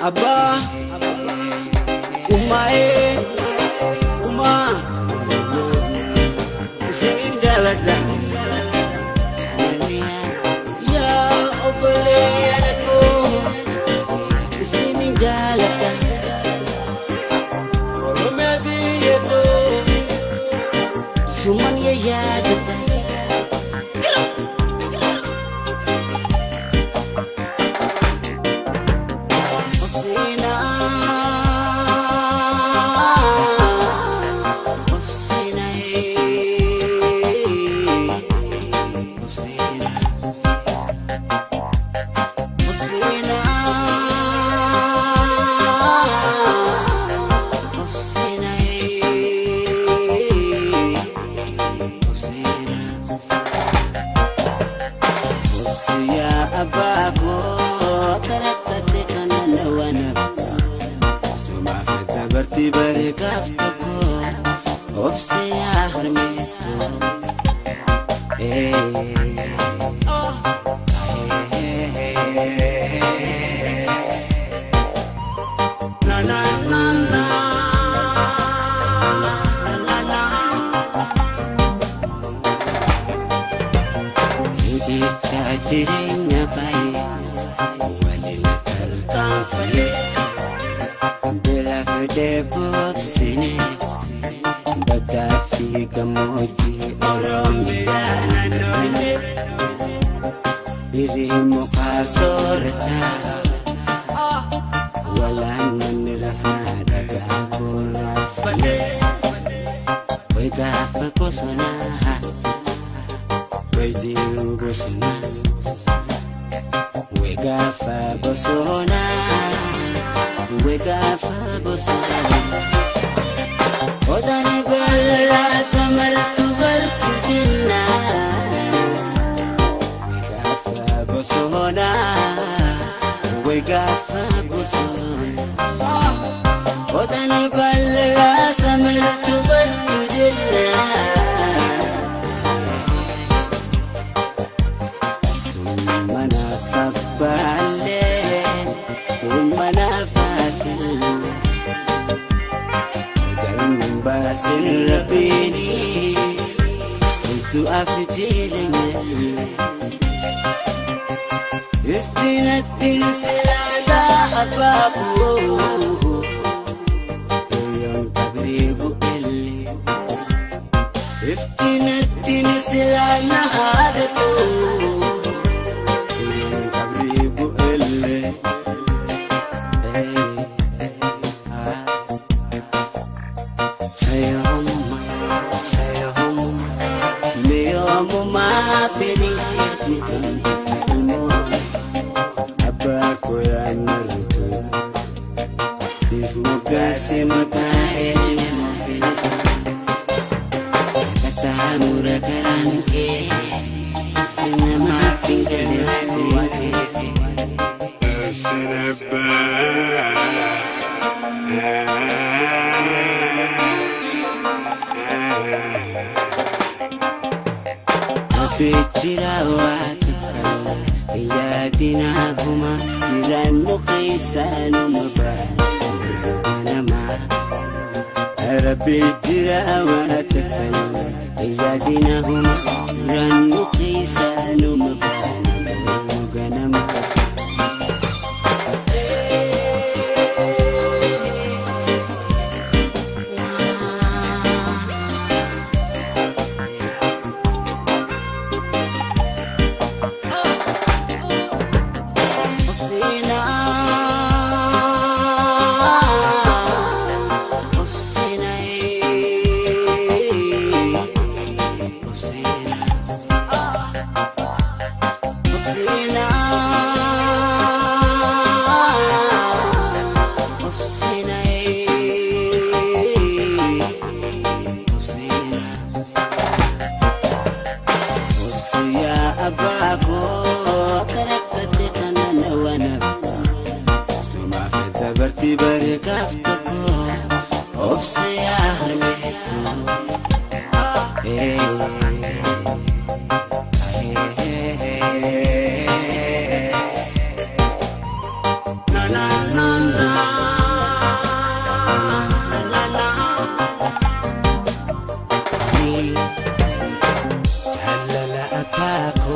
Abba, Umae, Uma, singing jalada. Ya obole anakku, singing jalada. Kalau mebi itu, cuman ya yada. Berkaftaku, opsi akhirnya. Na na na na, na na. Tinggi cacirnya baik, walila terkafale. Debop sini bagafi kamoji orang biananone dirimu kasorta walan menirafna daga kurafane wegafa kosona wejiru bosona wegafa bosona wegafa bosona odani balra samartu bartu jinna wegafa bosona wegafa bosona odani balra samartu bartu jinna mana fakbale mana basin rabini untuk afjirnya iftinatin silala ababu yang tabribu eli iftinatin silala hadatu yang tabribu eli Bijirawat kala iyadina huma iranu qisanu mabaran nama Rabbi jirawat kala iyadina huma iranu qisanu mabaran nama berkaftaku opsi akhirnya na na na taako